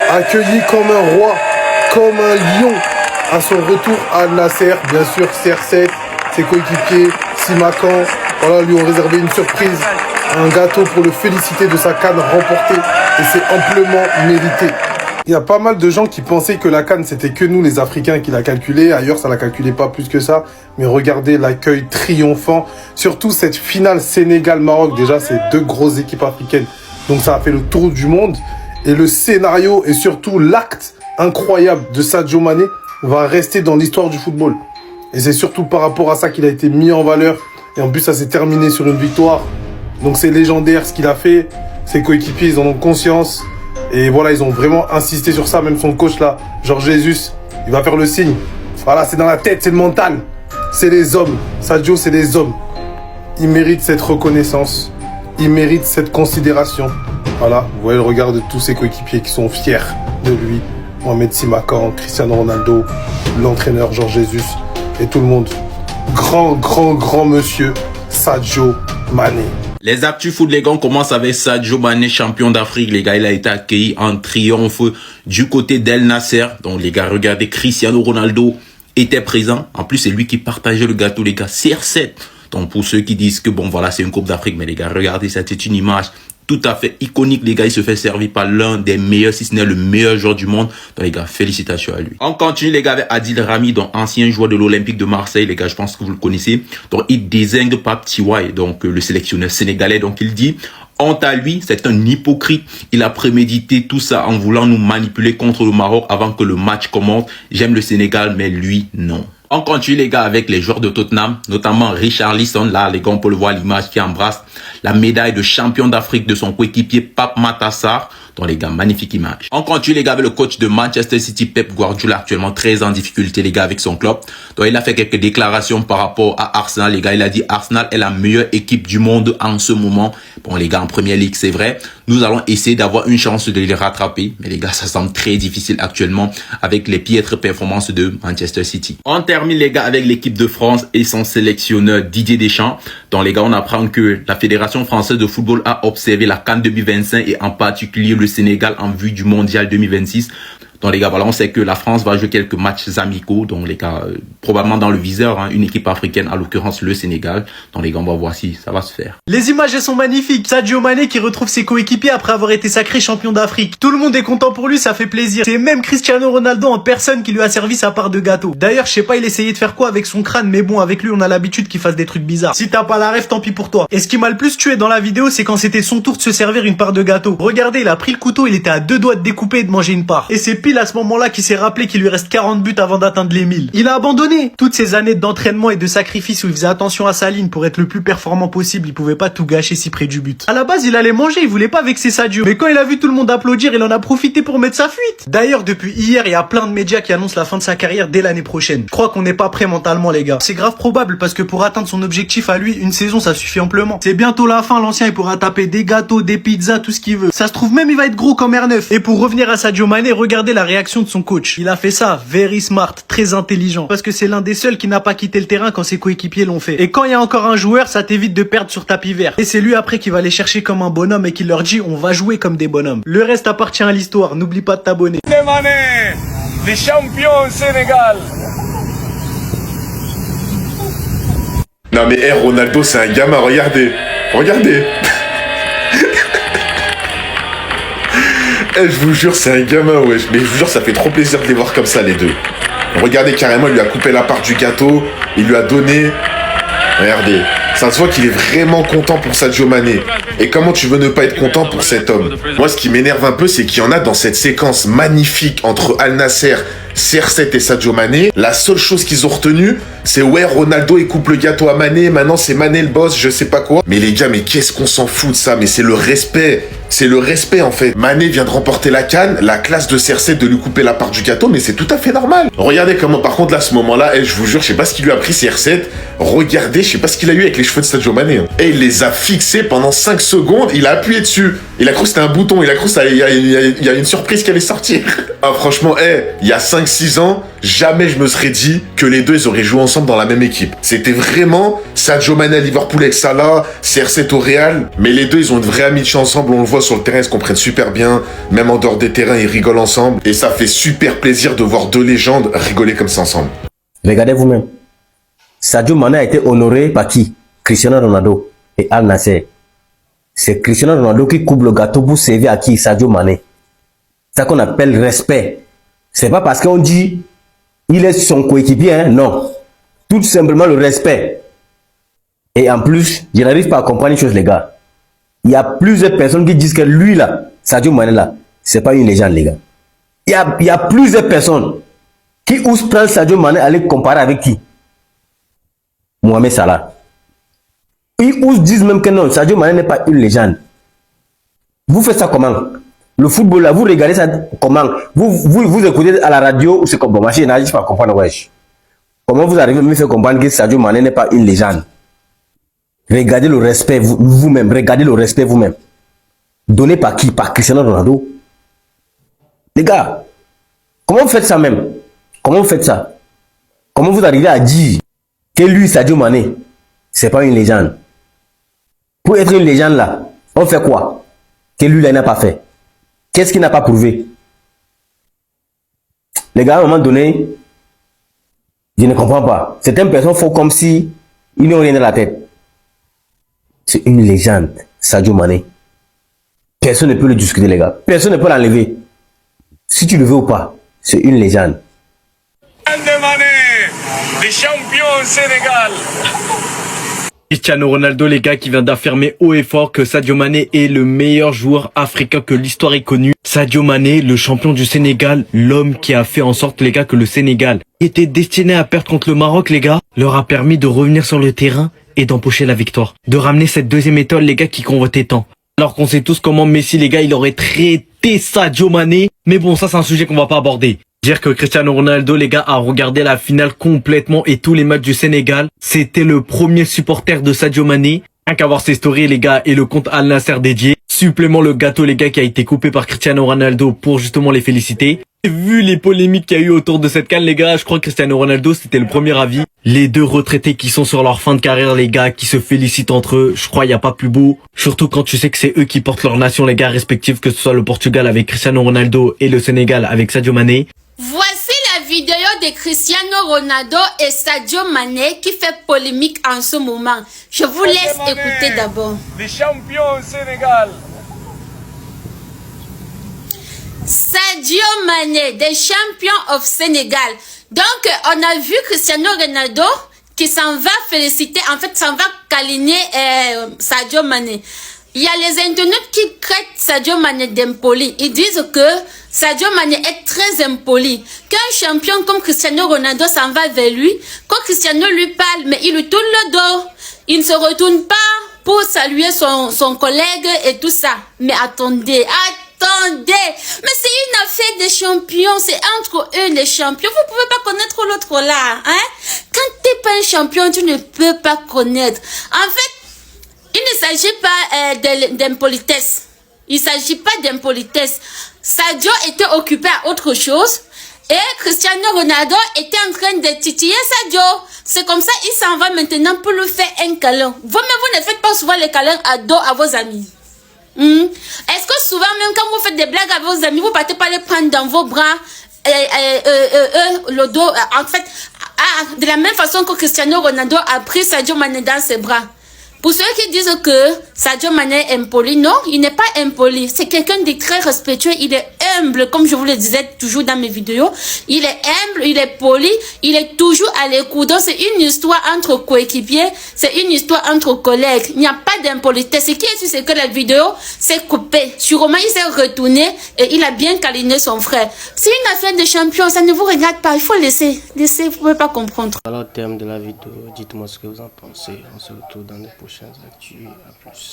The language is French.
Accueilli comme un roi, comme un lion à son retour à Al-Nassr, bien sûr CR7, ses coéquipiers, Simakan, voilà, lui ont réservé une surprise, un gâteau pour le féliciter de sa CAN remportée et c'est amplement mérité. Il y a pas mal de gens qui pensaient que la CAN c'était que nous les Africains qui l'a calculé, ailleurs ça la calculait pas plus que ça, mais regardez l'accueil triomphant, surtout cette finale Sénégal-Maroc, déjà c'est deux grosses équipes africaines, donc ça a fait le tour du monde. Et le scénario et surtout l'acte incroyable de Sadio Mané va rester dans l'histoire du football. Et c'est surtout par rapport à ça qu'il a été mis en valeur. Et en plus, ça s'est terminé sur une victoire. Donc c'est légendaire ce qu'il a fait. Ses coéquipiers, ils en ont conscience. Et voilà, ils ont vraiment insisté sur ça. Même son coach là, Georges Jesus, il va faire le signe. Voilà, c'est dans la tête, c'est le mental. C'est les hommes. Sadio, c'est les hommes. Il mérite cette reconnaissance. Il mérite cette considération. Voilà, vous voyez le regard de tous ses coéquipiers qui sont fiers de lui. Mohamed Simakan, Cristiano Ronaldo, l'entraîneur Georges Jesus et tout le monde. Grand monsieur Sadio Mané. Les actus foot, les gars, on commence avec Sadio Mané, champion d'Afrique. Les gars, il a été accueilli en triomphe du côté d'Al Nassr. Donc les gars, regardez, Cristiano Ronaldo était présent. En plus, c'est lui qui partageait le gâteau, les gars. CR7. Donc pour ceux qui disent que bon, voilà, c'est une Coupe d'Afrique. Mais les gars, regardez, c'était une image tout à fait iconique, les gars. Il se fait servir par l'un des meilleurs, si ce n'est le meilleur joueur du monde. Donc, les gars, félicitations à lui. On continue, les gars, avec Adil Rami, donc ancien joueur de l'Olympique de Marseille. Les gars, je pense que vous le connaissez. Donc, il désigne Pape Thiaw, donc le sélectionneur sénégalais. Donc, il dit, honte à lui, c'est un hypocrite. Il a prémédité tout ça en voulant nous manipuler contre le Maroc avant que le match commence. J'aime le Sénégal, mais lui, non. On continue, les gars, avec les joueurs de Tottenham, notamment Richarlison. Là, les gars, on peut le voir, l'image qui embrasse la médaille de champion d'Afrique de son coéquipier Pape Matar Sarr. Donc, les gars, magnifique image. On continue, les gars, avec le coach de Manchester City, Pep Guardiola, actuellement très en difficulté, les gars, avec son club. Donc, il a fait quelques déclarations par rapport à Arsenal, les gars. Il a dit, Arsenal est la meilleure équipe du monde en ce moment. Bon, les gars, en Premier League, c'est vrai. Nous allons essayer d'avoir une chance de les rattraper. Mais les gars, ça semble très difficile actuellement avec les piètres performances de Manchester City. On termine, les gars, avec l'équipe de France et son sélectionneur Didier Deschamps. Donc, les gars, on apprend que la Fédération française de football a observé la CAN 2025 et en particulier le Sénégal en vue du mondial 2026. Donc les gars, voilà, on sait que la France va jouer quelques matchs amicaux. Donc les gars, probablement dans le viseur, hein, une équipe africaine, à l'occurrence le Sénégal. Donc les gars, on va voir si ça va se faire. Les images, elles sont magnifiques. Sadio Mané qui retrouve ses coéquipiers après avoir été sacré champion d'Afrique. Tout le monde est content pour lui, ça fait plaisir. C'est même Cristiano Ronaldo en personne qui lui a servi sa part de gâteau. D'ailleurs, je sais pas, il essayait de faire quoi avec son crâne, mais bon, avec lui, on a l'habitude qu'il fasse des trucs bizarres. Si t'as pas la rêve, tant pis pour toi. Et ce qui m'a le plus tué dans la vidéo, c'est quand c'était son tour de se servir une part de gâteau. Regardez, il a pris le couteau, il était à 2 doigts de découper et de manger une part. Et c'est pile à ce moment-là qu'il s'est rappelé qu'il lui reste 40 buts avant d'atteindre les 1000. Il a abandonné. Toutes ces années d'entraînement et de sacrifice où il faisait attention à sa ligne pour être le plus performant possible, il pouvait pas tout gâcher si près du but. À la base, il allait manger, il voulait pas vexer Sadio. Mais quand il a vu tout le monde applaudir, il en a profité pour mettre sa fuite. D'ailleurs, depuis hier, il y a plein de médias qui annoncent la fin de sa carrière dès l'année prochaine. Je crois qu'on n'est pas prêt mentalement, les gars. C'est grave probable parce que pour atteindre son objectif à lui, une saison, ça suffit amplement. C'est bientôt la fin, l'ancien, il pourra taper des gâteaux, des pizzas, tout ce qu'il veut. Ça se trouve même, il va être gros comme R9. Et pour revenir à Sadio Mané, regardez la réaction de son coach. Il a fait ça, very smart, très intelligent. Parce que c'est l'un des seuls qui n'a pas quitté le terrain quand ses coéquipiers l'ont fait. Et quand il y a encore un joueur, ça t'évite de perdre sur tapis vert. Et c'est lui après qui va les chercher comme un bonhomme et qui leur dit on va jouer comme des bonhommes. Le reste appartient à l'histoire, n'oublie pas de t'abonner. Les champions Sénégal. Non mais Ronaldo c'est un gamin, regardez. Je vous jure, c'est un gamin, wesh. Mais je vous jure, ça fait trop plaisir de les voir comme ça, les deux. Regardez, carrément, il lui a coupé la part du gâteau. Il lui a donné. Regardez. Ça se voit qu'il est vraiment content pour Sadio Mané. Et comment tu veux ne pas être content pour cet homme? Moi, ce qui m'énerve un peu, c'est qu'il y en a dans cette séquence magnifique entre Al Nassr, CR7 et Sadio Mané. La seule chose qu'ils ont retenue, c'est ouais, Ronaldo, il coupe le gâteau à Mané. Maintenant, c'est Mané le boss, je sais pas quoi. Mais les gars, mais qu'est-ce qu'on s'en fout de ça? Mais c'est le respect. C'est le respect, en fait. Mané vient de remporter la CAN, la classe de CR7 de lui couper la part du gâteau, mais c'est tout à fait normal. Regardez comment, par contre, là, à ce moment-là, je vous jure, je sais pas ce qu'il lui a pris, CR7. Regardez, je sais pas ce qu'il a eu avec les cheveux de Sadio Mané. Et il les a fixés pendant 5 secondes, il a appuyé dessus. Il a cru que c'était un bouton, il a cru qu'il y a une surprise qui allait sortir. Ah, franchement, il y a 5 5-6 ans, jamais je me serais dit que les deux, ils auraient joué ensemble dans la même équipe. C'était vraiment Sadio Mané à Liverpool avec Salah, CR7 au Real. Mais les deux, ils ont une vraie amitié ensemble. On le voit sur le terrain, ils se comprennent super bien. Même en dehors des terrains, ils rigolent ensemble. Et ça fait super plaisir de voir deux légendes rigoler comme ça ensemble. Regardez vous-même. Sadio Mané a été honoré par qui? Cristiano Ronaldo et Al Nassr. C'est Cristiano Ronaldo qui coupe le gâteau pour servir à qui? Sadio Mané. C'est ça qu'on appelle respect. C'est pas parce qu'on dit il est son coéquipier, hein? Non. Tout simplement le respect. Et en plus, je n'arrive pas à comprendre une chose, les gars. Il y a plusieurs personnes qui disent que lui là, Sadio Mané là, c'est pas une légende, les gars. Il y a plusieurs personnes qui osent prendre Sadio Mané aller comparer avec qui? Mohamed Salah. Ils osent dire même que non, Sadio Mané n'est pas une légende. Vous faites ça comment? Le football là, vous regardez ça comment? Vous écoutez à la radio ou c'est comme bon, moi je n'arrive pas à comprendre, wesh. Comment vous arrivez à me faire comprendre que Sadio Mané n'est pas une légende? Regardez le respect vous-même, regardez le respect vous-même. Donné par qui? Par Cristiano Ronaldo. Les gars, comment vous faites ça même? Comment vous faites ça? Comment vous arrivez à dire que lui, Sadio Mané, c'est pas une légende? Pour être une légende là, on fait quoi? Que lui là n'a pas fait? Qu'est-ce qu'il n'a pas prouvé? Les gars, à un moment donné, je ne comprends pas. Certaines personnes font comme si ils n'ont rien dans la tête. C'est une légende, Sadio Mané. Personne ne peut le discuter, les gars. Personne ne peut l'enlever. Si tu le veux ou pas, c'est une légende. Les champions au Sénégal. Cristiano Ronaldo, les gars, qui vient d'affirmer haut et fort que Sadio Mané est le meilleur joueur africain que l'histoire ait connu. Sadio Mané, le champion du Sénégal, l'homme qui a fait en sorte, les gars, que le Sénégal était destiné à perdre contre le Maroc, les gars, leur a permis de revenir sur le terrain et d'empocher la victoire. De ramener cette deuxième étoile, les gars, qui convoitaient tant. Alors qu'on sait tous comment Messi, les gars, il aurait traité Sadio Mané. Mais bon, ça, c'est un sujet qu'on va pas aborder. Dire que Cristiano Ronaldo, les gars, a regardé la finale complètement et tous les matchs du Sénégal. C'était le premier supporter de Sadio Mané. Rien qu'à voir ses stories, les gars, et le compte Al Nassr dédié. Supplément le gâteau, les gars, qui a été coupé par Cristiano Ronaldo pour justement les féliciter. Et vu les polémiques qu'il y a eu autour de cette CAN, les gars, je crois que Cristiano Ronaldo, c'était le premier avis. Les deux retraités qui sont sur leur fin de carrière, les gars, qui se félicitent entre eux, je crois il n'y a pas plus beau. Surtout quand tu sais que c'est eux qui portent leur nation, les gars, respectifs, que ce soit le Portugal avec Cristiano Ronaldo et le Sénégal avec Sadio Mané. Voici la vidéo de Cristiano Ronaldo et Sadio Mané qui fait polémique en ce moment. Je vous laisse écouter d'abord. Les champions au Sénégal. Sadio Mané, des champions of Sénégal. Donc, on a vu Cristiano Ronaldo qui s'en va féliciter, en fait, s'en va câliner Sadio Mané. Il y a les internautes qui traitent Sadio Mané d'impoli. Ils disent que Sadio Mané est très impoli. Qu'un champion comme Cristiano Ronaldo s'en va vers lui, quand Cristiano lui parle, mais il lui tourne le dos. Il ne se retourne pas pour saluer son collègue et tout ça. Mais attendez, mais c'est une affaire de champions, c'est entre eux les champions. Vous pouvez pas connaître l'autre là, hein? Quand t'es pas un champion, tu ne peux pas connaître. En fait, il ne s'agit pas d'impolitesse. Il s'agit pas d'impolitesse. Sadio était occupé à autre chose et Cristiano Ronaldo était en train de titiller Sadio. C'est comme ça, il s'en va maintenant pour lui faire un câlin. Vous-même, vous ne faites pas souvent les câlins à dos à vos amis. Est-ce que souvent, même quand vous faites des blagues à vos amis, vous partez pas les prendre dans vos bras, le dos, en fait, de la même façon que Cristiano Ronaldo a pris Sadio Mané dans ses bras. Pour ceux qui disent que Sadio Mané est impoli, non, il n'est pas impoli. C'est quelqu'un de très respectueux, il est humble, comme je vous le disais toujours dans mes vidéos. Il est humble, il est poli, il est toujours à l'écoute. Donc c'est une histoire entre coéquipiers, c'est une histoire entre collègues. Il n'y a pas d'impolitesse. Ce qui est sûr, c'est que la vidéo s'est coupée. Sûrement, il s'est retourné et il a bien câliné son frère. C'est une affaire de champion, ça ne vous regarde pas. Il faut laisser, vous ne pouvez pas comprendre. Alors, au terme de la vidéo, dites-moi ce que vous en pensez. On se retrouve dans les prochaines actus. À plus.